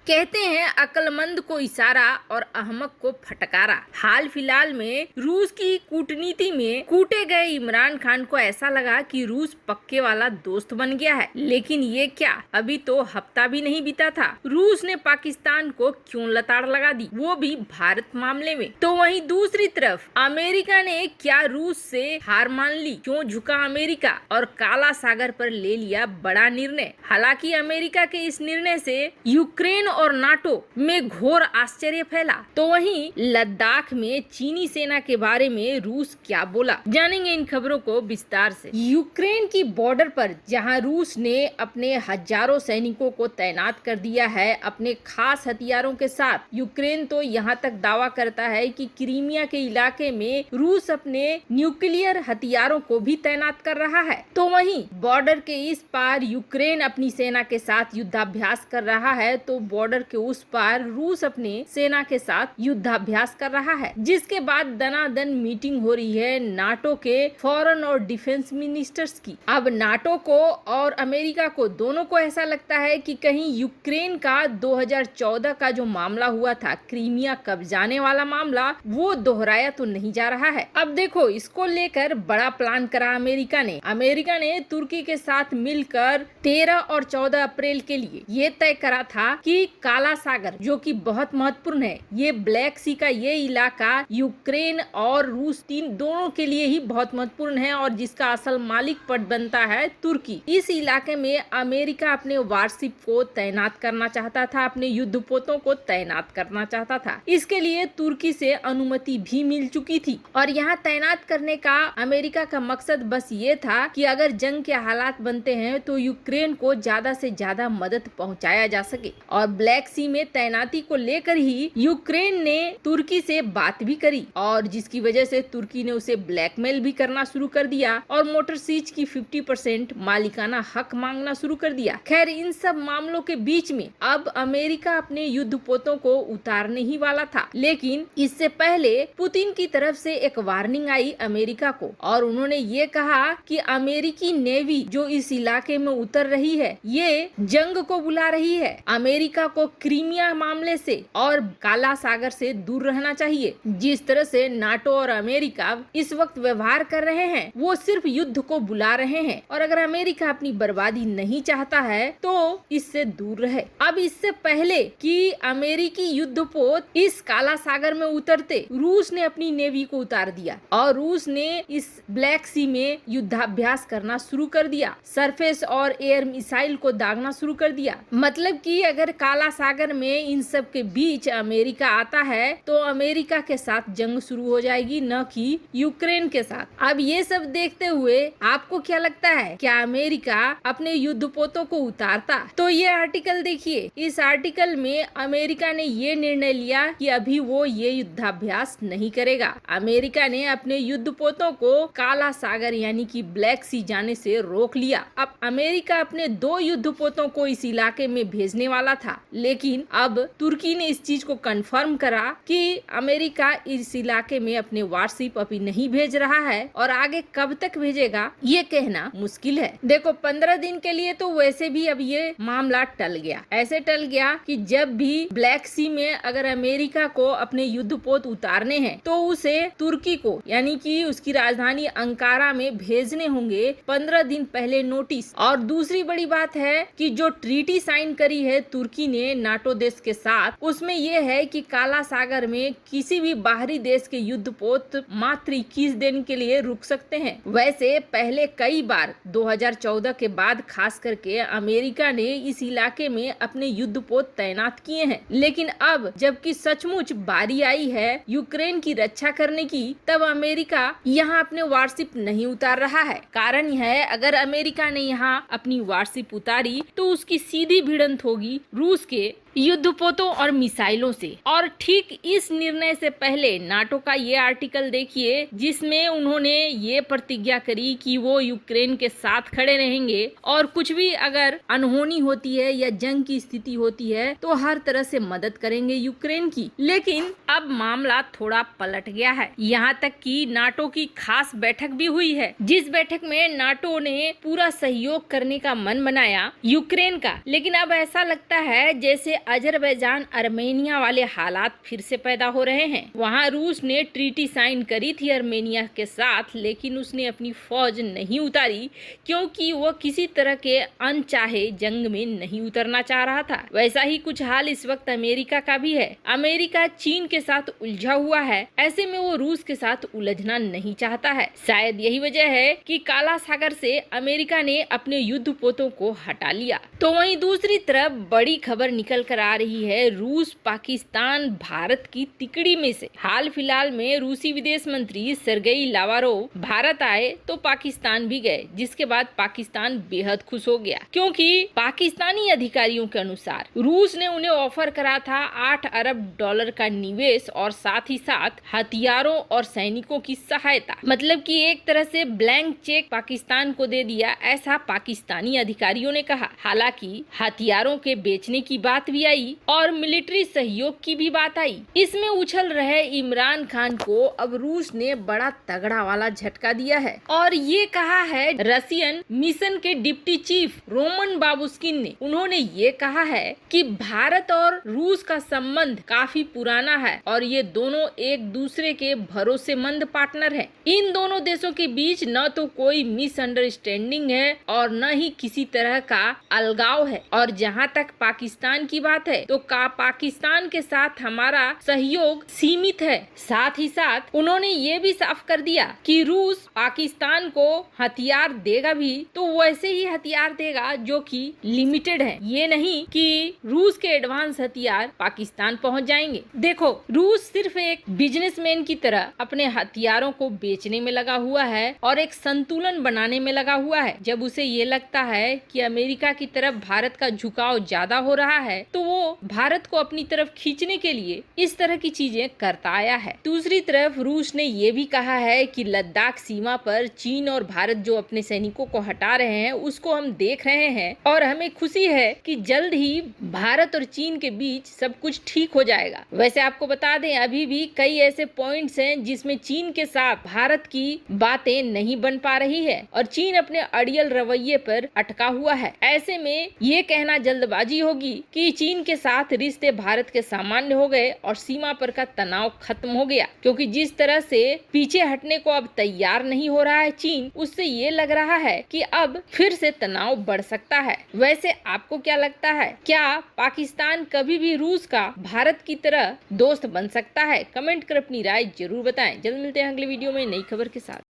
कहते हैं अक्लमंद को इशारा और अहमक को फटकारा। हाल फिलहाल में रूस की कूटनीति में कूटे गए इमरान खान को ऐसा लगा कि रूस पक्के वाला दोस्त बन गया है, लेकिन ये क्या, अभी तो हफ्ता भी नहीं बीता था रूस ने पाकिस्तान को क्यों लताड़ लगा दी, वो भी भारत मामले में। तो वहीं दूसरी तरफ अमेरिका ने क्या रूस से हार मान ली, क्यों झुका अमेरिका और काला सागर पर ले लिया बड़ा निर्णय। हालांकि अमेरिका के इस निर्णय से यूक्रेन और नाटो में घोर आश्चर्य फैला। तो वहीं लद्दाख में चीनी सेना के बारे में रूस क्या बोला, जानेंगे इन खबरों को विस्तार से। यूक्रेन की बॉर्डर पर जहां रूस ने अपने हजारों सैनिकों को तैनात कर दिया है अपने खास हथियारों के साथ, यूक्रेन तो यहां तक दावा करता है कि क्रीमिया के इलाके में रूस अपने न्यूक्लियर हथियारों को भी तैनात कर रहा है। तो वहीं बॉर्डर के इस पार यूक्रेन अपनी सेना के साथ युद्धाभ्यास कर रहा है, तो बॉर्डर के उस पार रूस अपने सेना के साथ युद्धाभ्यास कर रहा है, जिसके बाद दनादन मीटिंग हो रही है नाटो के फॉरेन और डिफेंस मिनिस्टर्स की। अब नाटो को और अमेरिका को दोनों को ऐसा लगता है कि कहीं यूक्रेन का 2014 का जो मामला हुआ था, क्रीमिया कब्जाने वाला मामला, वो दोहराया तो नहीं जा रहा है। अब देखो, इसको लेकर बड़ा प्लान करा अमेरिका ने तुर्की के साथ मिलकर 13 और 14 अप्रैल के लिए ये तय करा था कि काला सागर, जो कि बहुत महत्वपूर्ण है, ये ब्लैक सी का ये इलाका यूक्रेन और रूस दोनों के लिए ही बहुत महत्वपूर्ण है और जिसका असल मालिक पद बनता है तुर्की। इस इलाके में अमेरिका अपने वारशिप को तैनात करना चाहता था, अपने युद्धपोतों को तैनात करना चाहता था। इसके लिए तुर्की से अनुमति भी मिल चुकी थी और यहाँ तैनात करने का अमेरिका का मकसद बस ये था कि अगर जंग के हालात बनते हैं तो यूक्रेन को ज्यादा से ज्यादा मदद पहुंचाया जा सके। और ब्लैक सी में तैनाती को लेकर ही यूक्रेन ने तुर्की से बात भी करी और जिसकी वजह से तुर्की ने उसे ब्लैकमेल भी करना शुरू कर दिया और मोटर सीज की 50% मालिकाना हक मांगना शुरू कर दिया। खैर, इन सब मामलों के बीच में अब अमेरिका अपने युद्धपोतों को उतारने ही वाला था, लेकिन इससे पहले पुतिन की तरफ से एक वार्निंग आई अमेरिका को और उन्होंने ये कहा कि अमेरिकी नेवी जो इस इलाके में उतर रही है, ये जंग को बुला रही है। अमेरिका को क्रीमिया मामले से और काला सागर से दूर रहना चाहिए। जिस तरह से नाटो और अमेरिका इस वक्त व्यवहार कर रहे हैं, वो सिर्फ युद्ध को बुला रहे हैं और अगर अमेरिका अपनी बर्बादी नहीं चाहता है तो इससे दूर रहे। अब इससे पहले कि अमेरिकी युद्धपोत इस काला सागर में उतरते, रूस ने अपनी नेवी को उतार दिया और रूस ने इस ब्लैक सी में युद्धाभ्यास करना शुरू कर दिया, सरफेस और एयर मिसाइल को दागना शुरू कर दिया। मतलब कि अगर काला सागर में इन सब के बीच अमेरिका आता है तो अमेरिका के साथ जंग शुरू हो जाएगी, न कि यूक्रेन के साथ। अब ये सब देखते हुए आपको क्या लगता है, क्या अमेरिका अपने युद्धपोतों को उतारता? तो ये आर्टिकल देखिए, इस आर्टिकल में अमेरिका ने ये निर्णय लिया कि अभी वो ये युद्धाभ्यास नहीं करेगा। अमेरिका ने अपने युद्धपोतों को काला सागर यानी कि ब्लैक सी जाने से रोक लिया। अब अमेरिका अपने 2 युद्धपोतों को इस इलाके में भेजने वाला था, लेकिन अब तुर्की ने इस चीज को कंफर्म करा कि अमेरिका इस इलाके में अपने वारशिप अभी नहीं भेज रहा है और आगे कब तक भेजेगा ये कहना मुश्किल है। देखो, 15 दिन के लिए तो वैसे भी अब ये मामला टल गया, ऐसे टल गया कि जब भी ब्लैक सी में अगर अमेरिका को अपने युद्धपोत उतारने हैं तो उसे तुर्की को यानी कि उसकी राजधानी अंकारा में भेजने होंगे 15 दिन पहले नोटिस। और दूसरी बड़ी बात है कि जो ट्रीटी साइन करी है तुर्की ने नाटो देश के साथ, उसमें यह है कि काला सागर में किसी भी बाहरी देश के युद्धपोत मात्र 21 दिन के लिए रुक सकते हैं। वैसे पहले कई बार 2014 के बाद खास करके अमेरिका ने इस इलाके में अपने युद्धपोत तैनात किए हैं, लेकिन अब जबकि सचमुच बारी आई है यूक्रेन की रक्षा करने की, तब अमेरिका यहाँ अपने वारशिप नहीं उतार रहा है। कारण यह है, अगर अमेरिका ने यहाँ अपनी वारशिप उतारी तो उसकी सीधी भिड़ंत होगी रूस के युद्धपोतों और मिसाइलों से। और ठीक इस निर्णय से पहले नाटो का ये आर्टिकल देखिए, जिसमें उन्होंने ये प्रतिज्ञा करी कि वो यूक्रेन के साथ खड़े रहेंगे और कुछ भी अगर अनहोनी होती है या जंग की स्थिति होती है तो हर तरह से मदद करेंगे यूक्रेन की। लेकिन अब मामला थोड़ा पलट गया है, यहाँ तक कि नाटो की खास बैठक भी हुई है, जिस बैठक में नाटो ने पूरा सहयोग करने का मन बनाया यूक्रेन का। लेकिन अब ऐसा लगता है जैसे अजरबैजान अर्मेनिया वाले हालात फिर से पैदा हो रहे हैं। वहाँ रूस ने ट्रीटी साइन करी थी अर्मेनिया के साथ, लेकिन उसने अपनी फौज नहीं उतारी क्योंकि वो किसी तरह के अनचाहे जंग में नहीं उतरना चाह रहा था। वैसा ही कुछ हाल इस वक्त अमेरिका का भी है। अमेरिका चीन के साथ उलझा हुआ है, ऐसे में वो रूस के साथ उलझना नहीं चाहता है। शायद यही वजह है कि काला सागर से अमेरिका ने अपने युद्ध पोतों को हटा लिया। तो वहीं दूसरी तरफ बड़ी खबर निकल कर आ रही है रूस पाकिस्तान भारत की तिकड़ी में से। हाल फिलहाल में रूसी विदेश मंत्री सर्गेई लावारोव भारत आए तो पाकिस्तान भी गए, जिसके बाद पाकिस्तान बेहद खुश हो गया क्योंकि पाकिस्तानी अधिकारियों के अनुसार रूस ने उन्हें ऑफर करा था 8 अरब डॉलर का निवेश और साथ ही साथ हथियारों और सैनिकों की सहायता। मतलब कि एक तरह से ब्लैंक चेक पाकिस्तान को दे दिया, ऐसा पाकिस्तानी अधिकारियों ने कहा। हालांकि हथियारों के बेचने की बात भी आई और मिलिट्री सहयोग की भी बात आई। इसमें उछल रहे इमरान खान को अब रूस ने बड़ा तगड़ा वाला झटका दिया है और ये कहा है रशियन मिशन के डिप्टी चीफ रोमन बाबुस्किन ने। उन्होंने ये कहा है कि भारत और रूस का संबंध काफी पुराना है और ये दोनों एक दूसरे के भरोसेमंद पार्टनर हैं। इन दोनों देशों के बीच न तो कोई मिसअंडरस्टैंडिंग है और न ही किसी तरह का अलगाव है। और जहाँ तक पाकिस्तान की बात है तो पाकिस्तान के साथ हमारा सहयोग सीमित है। साथ ही साथ उन्होंने ये भी साफ कर दिया कि रूस पाकिस्तान को हथियार देगा भी तो वैसे ही हथियार देगा जो कि लिमिटेड है, ये नहीं कि रूस के एडवांस हथियार पाकिस्तान पहुंच जाएंगे। देखो, रूस सिर्फ एक बिजनेसमैन की तरह अपने हथियारों को बेचने में लगा हुआ है और एक संतुलन बनाने में लगा हुआ है। जब उसे ये लगता है कि अमेरिका की तरफ भारत का झुकाव ज्यादा हो रहा है तो वो भारत को अपनी तरफ खींचने के लिए इस तरह की चीजें करता आया है। दूसरी तरफ रूस ने ये भी कहा है कि लद्दाख सीमा पर चीन और भारत जो अपने सैनिकों को हटा रहे हैं उसको हम देख रहे हैं और हमें खुशी है कि जल्द ही भारत और चीन के बीच सब कुछ ठीक हो जाएगा। वैसे आपको बता दें अभी भी कई ऐसे पॉइंट्स हैं जिसमें चीन के साथ भारत की बातें नहीं बन पा रही है और चीन अपने अड़ियल रवैये पर अटका हुआ है। ऐसे में ये कहना जल्दबाजी होगी कि चीन के साथ रिश्ते भारत के सामान्य हो गए और सीमा पर का तनाव खत्म हो गया, क्योंकि जिस तरह से पीछे हटने को अब तैयार नहीं हो रहा है चीन, उससे ये लग रहा है कि अब फिर से तनाव बढ़ सकता है। वैसे आपको क्या लगता है, क्या पाकिस्तान कभी भी रूस का भारत की तरह दोस्त बन सकता है? कमेंट कर अपनी राय जरूर बताएं। जल्द मिलते हैं अगले वीडियो में नई खबर के साथ।